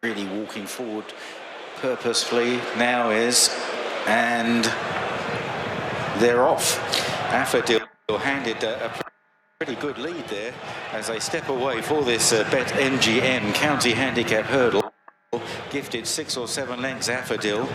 really walking forward purposefully now is, and they're off. Absurde handed a pretty good lead there as they step away for this Bet MGM County Handicap Hurdle. Gifted 6 or 7 lengths Absurde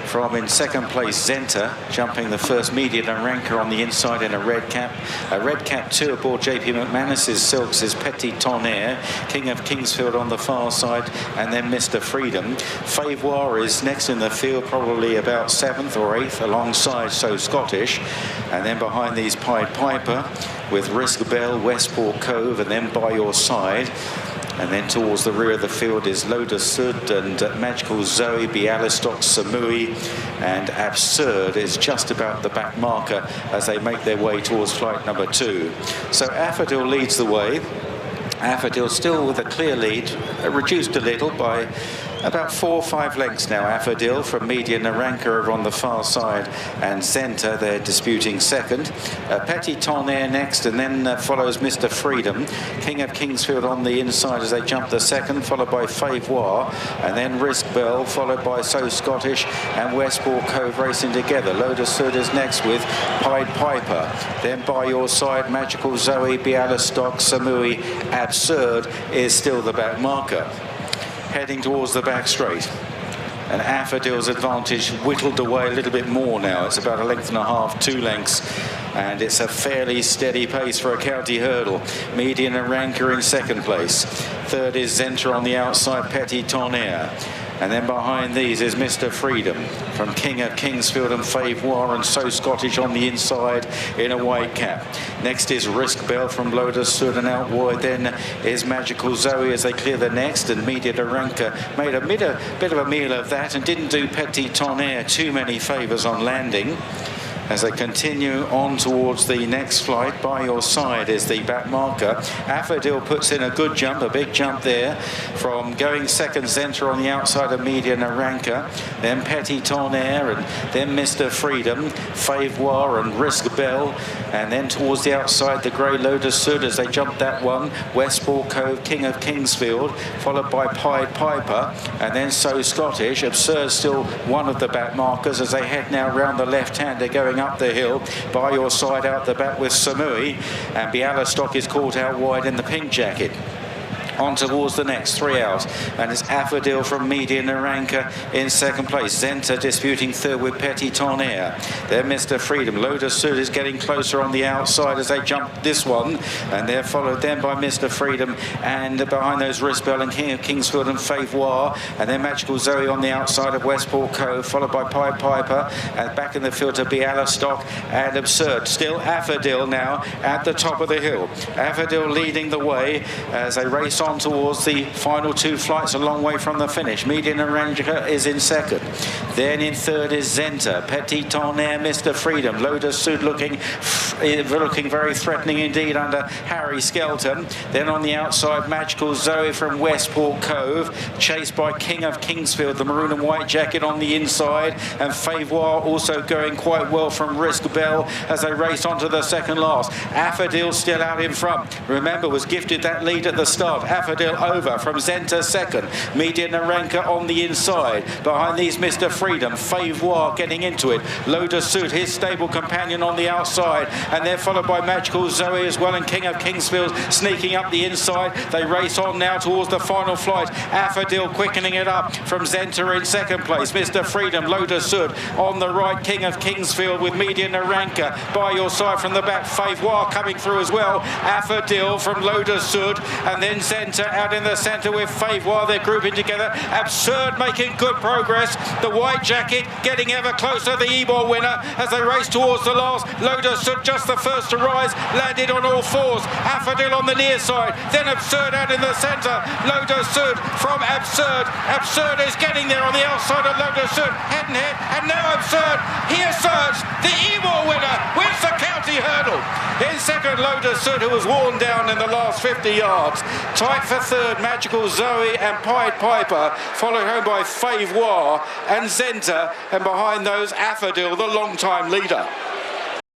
from in second place Zenta, jumping the first median and ranker on the inside in a red cap. A red cap 2 aboard JP McManus's Silks is Petit Tonnerre, King of Kingsfield on the far side, and then Mr. Freedom. Favour is next in the field, probably about 7th or 8th alongside So Scottish, and then behind these Pied Piper with Risk Bell, Westport Cove, and then By Your Side. And then towards the rear of the field is Loda Sud and Magical Zoe, Bialystok, Samui, and Absurde is just about the back marker as they make their way towards flight number 2. So Absurde leads the way. Absurde still with a clear lead, reduced a little by about 4 or 5 lengths now. Absurde from median Naranka over on the far side, and Zenta they're disputing second. Petit Tonnerre next, and then follows Mr. Freedom. King of Kingsfield on the inside as they jump the second, followed by Favour, and then Risk Bell, followed by So Scottish and Westport Cove racing together. Loda Sud is next with Pied Piper. Then By Your Side, Magical Zoe, Bialystok, Samui. Absurde is still the back marker. Heading towards the back straight, and Absurde's advantage whittled away a little bit more now. It's about 1.5 lengths, 2 lengths, and it's a fairly steady pace for a county hurdle. Median and ranker in second place. Third is Zenta on the outside, Petit Tonnerre. And then behind these is Mr. Freedom from King of Kingsfield and Favour, and So Scottish on the inside in a white cap. Next is Risk Bell from Loda Sud, and out wide then is Magical Zoe as they clear the next, and Media Naranka made a bit of a meal of that and didn't do Petit Tonnerre too many favours on landing. As they continue on towards the next flight, By Your Side is the back marker. Absurde puts in a good jump, a big jump there, from going second Zenta on the outside of Media Naranka, then Petit Tonnerre, and then Mr. Freedom, Favour and Risk Bell, and then towards the outside the grey Loda Sud as they jump that one, Westport Cove, King of Kingsfield, followed by Pied Piper, and then So Scottish. Absurde still one of the back markers as they head now round the left hand. They're going up the hill. By Your Side out the back with Samui, and Bialystok is caught out wide in the pink jacket. On towards the next 3 out, and it's Absurde from Media Naranka in second place. Zenta disputing third with Petit Tonnerre. Then Mr. Freedom. Loda Sud is getting closer on the outside as they jump this one, and they're followed then by Mr. Freedom, and behind those Risk Bell and King of Kingsfield and Favour, and then Magical Zoe on the outside of Westport Cove, followed by Pied Piper, and back in the field to Bialystok and Absurde. Still Absurde now at the top of the hill. Absurde leading the way as they race on towards the final 2 flights, a long way from the finish. Median Naranka is in second. Then in third is Zenta, Petit Tonnerre, Mr. Freedom. Loda Sud looking very threatening indeed under Harry Skelton. Then on the outside, Magical Zoe from Westport Cove, chased by King of Kingsfield, the maroon and white jacket on the inside, and Favour also going quite well from Risk Bell as they race on to the second last. Absurde still out in front. Remember, was gifted that lead at the start. Absurde over from Zenta second. Media Naranka on the inside. Behind these Mr. Freedom. Favour getting into it. Loda Sud, his stable companion on the outside. And they're followed by Magical Zoe as well, and King of Kingsfield sneaking up the inside. They race on now towards the final flight. Absurde quickening it up from Zenta in second place. Mr. Freedom, Loda Sud on the right. King of Kingsfield with Media Naranka. By Your Side from the back. Favour coming through as well. Absurde from Loda Sud, and then Zenta out in the centre with Favour. They're grouping together. Absurde making good progress. The white jacket getting ever closer. The Ebor winner as they race towards the last. Loda Sud just the first to rise. Landed on all fours. Absurde on the near side. Then Absurde out in the centre. Loda Sud from Absurde. Absurde is getting there on the outside of Loda Sud. Head and head. And now Absurde. He asserts the Ebor winner wins the county hurdle. In second, Loda Sud, who was worn down in the last 50 yards. Tight for third, Magical Zoe and Pied Piper, followed home by Favour and Zenta, and behind those Absurde, the long-time leader.